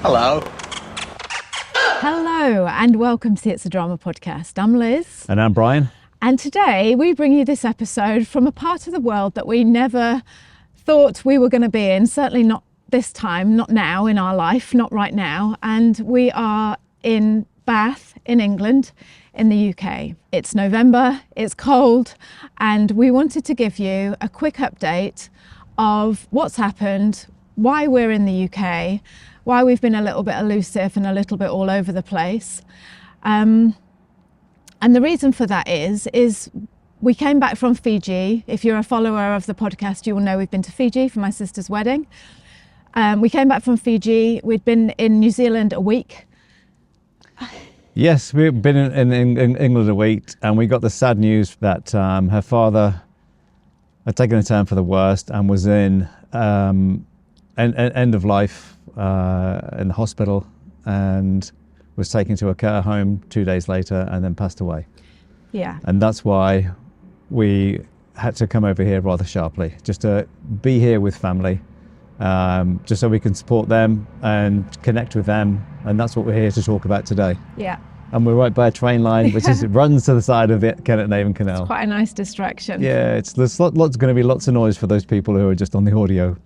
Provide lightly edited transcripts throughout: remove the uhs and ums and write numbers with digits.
Hello. Hello and welcome to It's a Drama podcast. I'm Liz. And I'm Brian. And today we bring you this episode from a part of the world that we never thought we were going to be in, certainly not this time, not now in our life, not right now. And we are in Bath in England, in the UK. It's November, it's cold, and we wanted to give you a quick update of what's happened, why we're in the UK, why we've been a little bit elusive and a little bit all over the place. And the reason for that is we came back from Fiji. If you're a follower of the podcast, you will know we've been to Fiji for my sister's wedding. We came back from Fiji. We'd been in New Zealand a week. Yes, we've been in England a week, and we got the sad news that her father had taken a turn for the worst and was in end of life in the hospital, and was taken to a care home 2 days later and then passed away. Yeah. And that's why we had to come over here rather sharply, just to be here with family, just so we can support them and connect with them. And that's what we're here to talk about today. Yeah. And we're right by a train line, which runs to the side of the Kennet Naven Canal. It's quite a nice distraction. Yeah, there's going to be lots of noise for those people who are just on the audio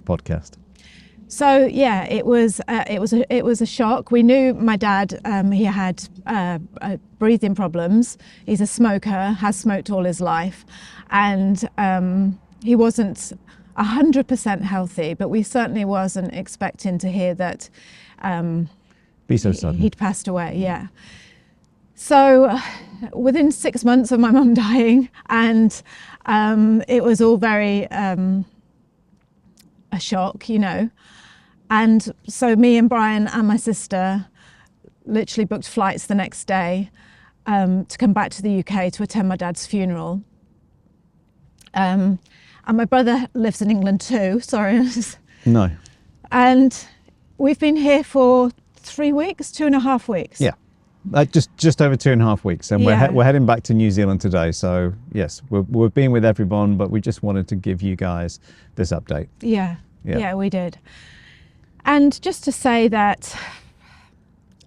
podcast. So yeah, it was a shock. We knew my dad. He had breathing problems. He's a smoker, has smoked all his life, and he wasn't 100% healthy. But we certainly wasn't expecting to hear that. Be so sudden. He'd passed away. Yeah. So within 6 months of my mum dying, and it was all very a shock, you know. And so me and Brian and my sister literally booked flights the next day to come back to the UK to attend my dad's funeral. And my brother lives in England too, sorry. No. And we've been here for 3 weeks, 2.5 weeks. Yeah, just over 2.5 weeks. And we're heading back to New Zealand today. So yes, we've been with everyone, but we just wanted to give you guys this update. Yeah, we did. And just to say that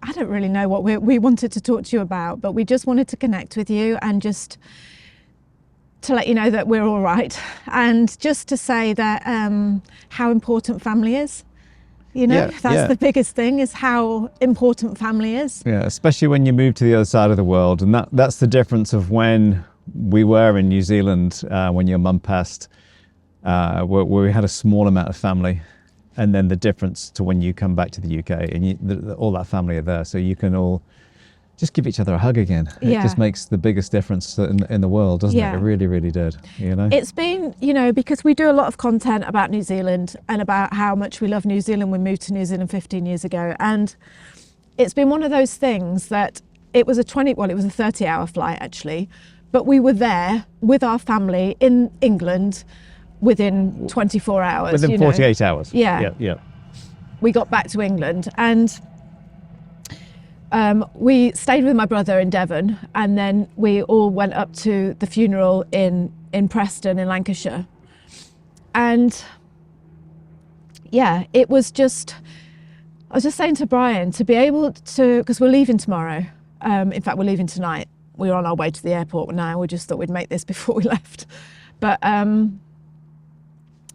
I don't really know what we wanted to talk to you about, but we just wanted to connect with you and just to let you know that we're all right. And just to say that how important family is. You know, that's the biggest thing, is how important family is. Yeah, especially when you move to the other side of the world. And that's the difference of when we were in New Zealand, when your mum passed, where we had a small amount of family. And then the difference to when you come back to the UK and all that family are there, so you can all just give each other a hug again. Yeah. It just makes the biggest difference in the world, doesn't it? It really, really did, you know? It's been, you know, because we do a lot of content about New Zealand and about how much we love New Zealand. We moved to New Zealand 15 years ago. And it's been one of those things that it was a 30-hour flight actually, but we were there with our family in England within 24 hours. Within 48 hours. Yeah. We got back to England and we stayed with my brother in Devon, and then we all went up to the funeral in Preston in Lancashire. And yeah, it was just, I was just saying to Brian, to be able to, because we're leaving tomorrow. In fact, we're leaving tonight. We're on our way to the airport now. We just thought we'd make this before we left. But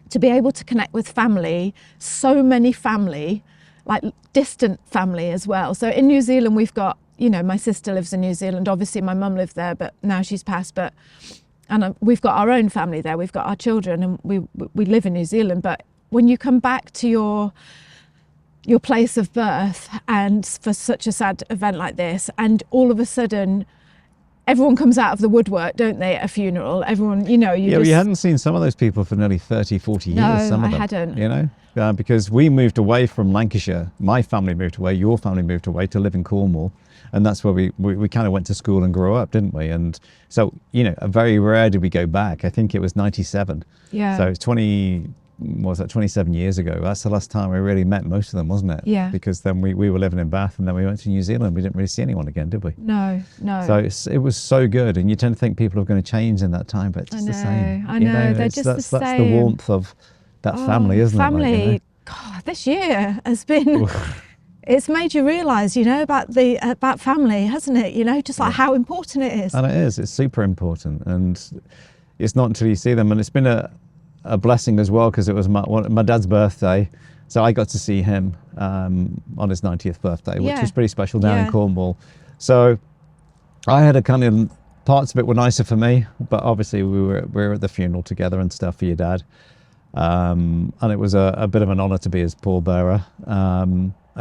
to be able to connect with family, so many family, like distant family as well. So in New Zealand, we've got, you know, my sister lives in New Zealand. Obviously, my mum lived there, but now she's passed. And we've got our own family there. We've got our children, and we live in New Zealand. But when you come back to your place of birth, and for such a sad event like this, and all of a sudden, everyone comes out of the woodwork, don't they, at a funeral? Everyone, you know, you hadn't seen some of those people for nearly 30, 40 years. No, some of I them, hadn't. You know, because we moved away from Lancashire. My family moved away, your family moved away to live in Cornwall. And that's where we kind of went to school and grew up, didn't we? And so, you know, very rare did we go back. I think it was 97. Yeah. So 27 years ago. That's the last time we really met most of them, wasn't it? Yeah. Because then we were living in Bath, and then we went to New Zealand. We didn't really see anyone again, did we? No. So it was so good, and you tend to think people are going to change in that time, but it's just the same. I know, they're just the same. That's the warmth of that family, isn't family. it? Like, you know? God, this year has been it's made you realise, you know, about family, hasn't it? You know, just like how important it is. And it is. It's super important, and it's not until you see them. And it's been a blessing as well, because it was my dad's birthday, so I got to see him on his 90th birthday, which was pretty special down in Cornwall. So I had a kind of, parts of it were nicer for me, but obviously we were at the funeral together and stuff for your dad, and it was a bit of an honour to be his pallbearer.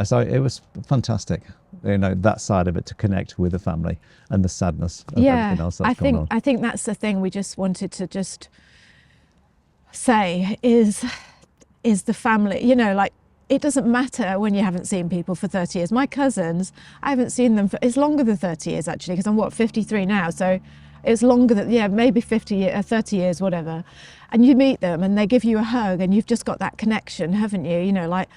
So it was fantastic, you know, that side of it, to connect with the family and the sadness of everything else that's going on. I think that's the thing we just wanted to just say is the family, you know, like, it doesn't matter when you haven't seen people for 30 years. My cousins, I haven't seen them it's longer than 30 years actually, because I'm 53 now, so it's longer than, maybe 30 years, whatever. And you meet them and they give you a hug and you've just got that connection, haven't you? You know, like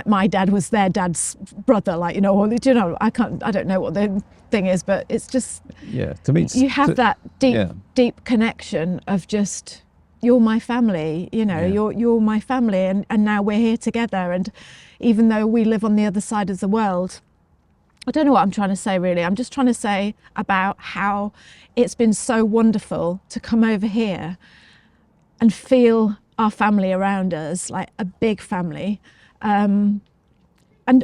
my dad was their dad's brother, like, you know, or, you know, I don't know what the thing is, but it's just, to me, you have that deep connection of just, you're my family, you know, you're my family, and now we're here together. And even though we live on the other side of the world, I don't know what I'm trying to say really. I'm just trying to say about how it's been so wonderful to come over here and feel our family around us, like a big family. And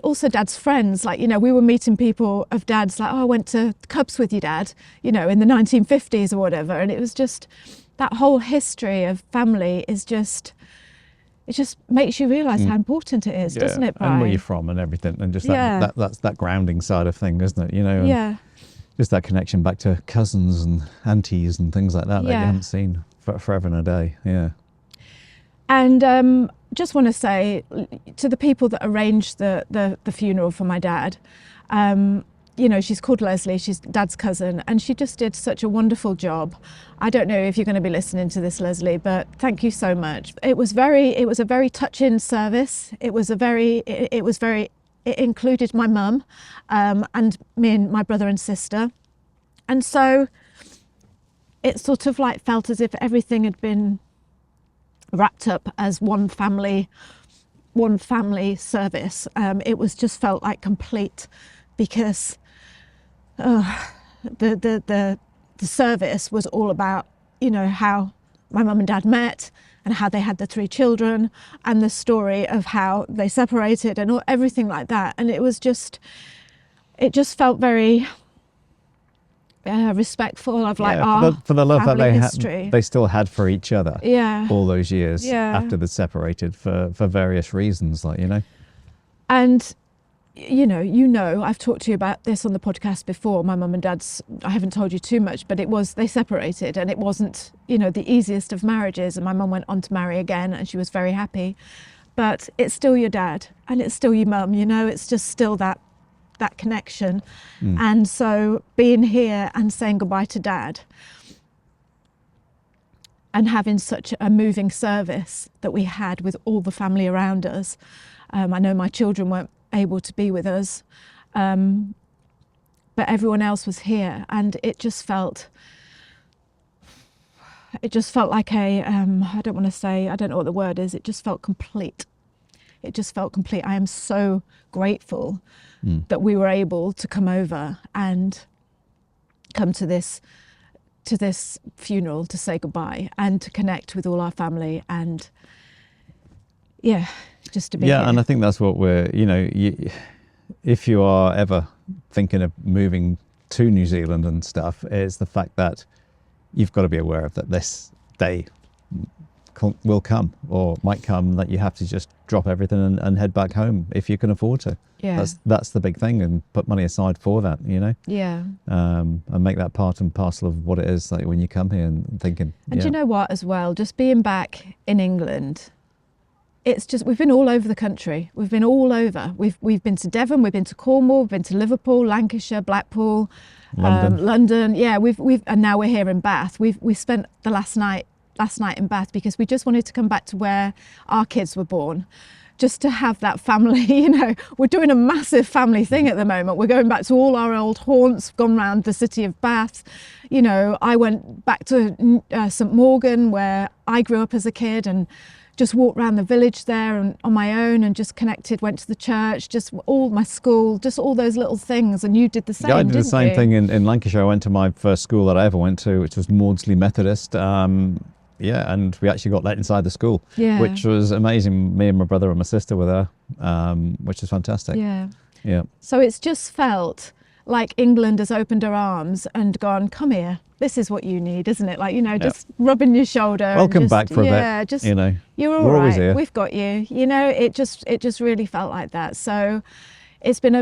also Dad's friends, like, you know, we were meeting people of Dad's, like, oh, I went to Cubs with your dad, you know, in the 1950s or whatever. And it was just, that whole history of family is just, it just makes you realise how important it is, doesn't it, Brian? And where you're from and everything, and just that's that grounding side of thing, isn't it? You know, and just that connection back to cousins and aunties and things like that that you haven't seen for forever and a day. Yeah. And just want to say to the people that arranged the funeral for my dad, you know, she's called Leslie, she's Dad's cousin, and she just did such a wonderful job. I don't know if you're going to be listening to this, Leslie, but thank you so much. It was a very touching service. It included my mum, and me and my brother and sister. And so it sort of like felt as if everything had been wrapped up as one family service. It was just felt like complete, because the service was all about, you know, how my mum and dad met and how they had the 3 children and the story of how they separated and everything like that. And it just felt very respectful of like our for the love that they still had for each other all those years after they separated for various reasons, like, you know. And you know, I've talked to you about this on the podcast before. My mum and dad's, I haven't told you too much, but they separated, and it wasn't, you know, the easiest of marriages. And my mum went on to marry again, and she was very happy. But it's still your dad, and it's still your mum, you know, it's just still that connection. And so being here and saying goodbye to Dad and having such a moving service that we had with all the family around us. I know my children weren't able to be with us, but everyone else was here, and it just felt like I don't know what the word is, it just felt complete. I am so grateful that we were able to come over and come to this funeral to say goodbye and to connect with all our family, and just to be here. And I think that's what we're, you know, if you are ever thinking of moving to New Zealand and stuff, it's the fact that you've got to be aware of that this day will come, or might come, that you have to just drop everything and head back home if you can afford to. That's the big thing, and put money aside for that, you know. And make that part and parcel of what it is, like when you come here and thinking. And you know what, as well, just being back in England, it's just, we've been all over the country. We've been all over. We've been to Devon, we've been to Cornwall, we've been to Liverpool, Lancashire, Blackpool, London. We've and now we're here in Bath. We spent the last night in Bath because we just wanted to come back to where our kids were born, just to have that family. You know, we're doing a massive family thing at the moment. We're going back to all our old haunts, gone round the city of Bath. You know, I went back to St Morgan, where I grew up as a kid, and just walked around the village there and on my own and just connected, went to the church, just all my school, just all those little things. And you did the same, Yeah, I did the didn't same you? thing in Lancashire. I went to my first school that I ever went to, which was Maudsley Methodist. Yeah, and we actually got let inside the school, Yeah. which was amazing. Me and my brother and my sister were there, which is fantastic. Yeah. Yeah. So it's just felt like England has opened her arms and gone, come here. This is what you need, isn't it? Like, you know, just rubbing your shoulder. and Welcome just, back for a bit. Yeah, just, You know, you're all we're always right. here. We've got you. You know, it just really felt like that. So it's been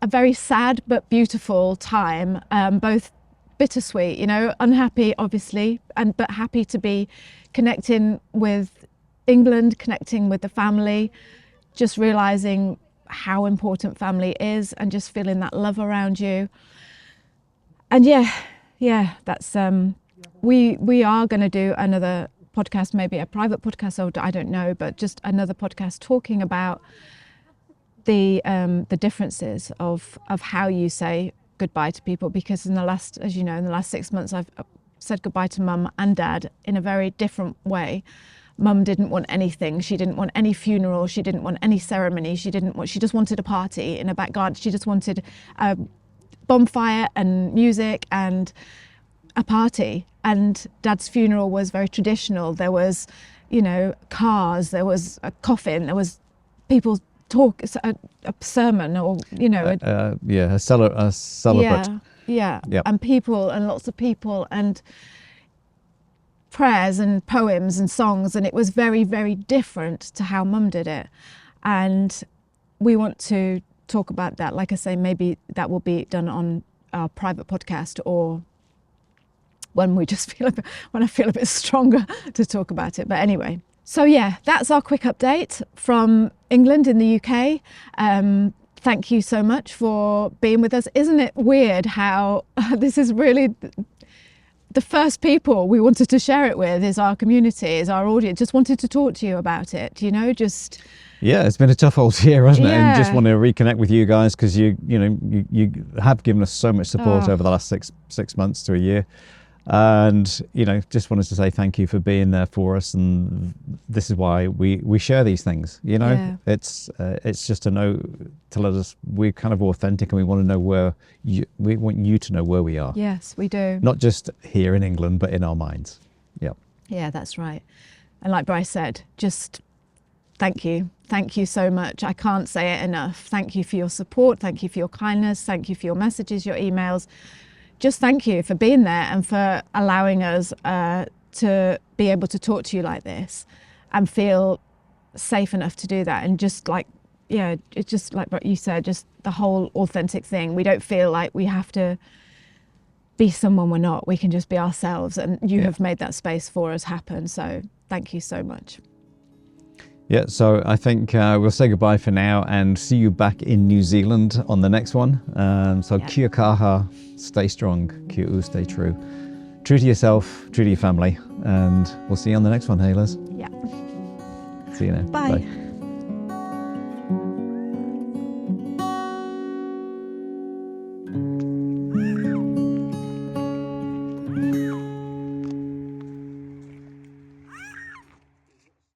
a very sad but beautiful time, both bittersweet, you know, unhappy obviously, but happy to be connecting with England, connecting with the family, just realizing how important family is and just feeling that love around you. And yeah, that's we are going to do another podcast, maybe a private podcast, or I don't know, but just another podcast talking about the differences of how you say goodbye to people, because in the last 6 months I've said goodbye to mum and dad in a very different way. Mum didn't want anything. She didn't want any funeral. She didn't want any ceremony. She just wanted a party in a back garden. She just wanted a bonfire and music and a party. And Dad's funeral was very traditional. There was, you know, cars, there was a coffin, there was people talk, a sermon, or, you know. A celebrate. Yeah. Yep. And people, and lots of people, and prayers and poems and songs. And it was very, very different to how Mum did it. And we want to talk about that. Like I say, maybe that will be done on our private podcast, or when we just when I feel a bit stronger to talk about it. But anyway, so yeah, that's our quick update from England in the UK. Thank you so much for being with us. Isn't it weird how this is really the first people we wanted to share it with is our community, is our audience. Just wanted to talk to you about it, you know, just... Yeah, it's been a tough old year, hasn't it? Yeah. And just want to reconnect with you guys, because you have given us so much support over the last six months to a year. And, you know, just wanted to say thank you for being there for us. And this is why we share these things, you know. Yeah. It's just to know, to let us, we're kind of authentic, and we want to know we want you to know where we are. Yes, we do. Not just here in England, but in our minds. Yeah. Yeah, that's right. And like Bryce said, just thank you. Thank you so much. I can't say it enough. Thank you for your support. Thank you for your kindness. Thank you for your messages, your emails. Just thank you for being there and for allowing us to be able to talk to you like this and feel safe enough to do that. And just like, yeah, it's just like what you said, just the whole authentic thing. We don't feel like we have to be someone we're not. We can just be ourselves, and you have made that space for us happen. So thank you so much. Yeah, so I think we'll say goodbye for now and see you back in New Zealand on the next one. Kia kaha, stay strong, kia u, stay true. True to yourself, true to your family, and we'll see you on the next one, Hey Liz. Yeah. See you now. Bye.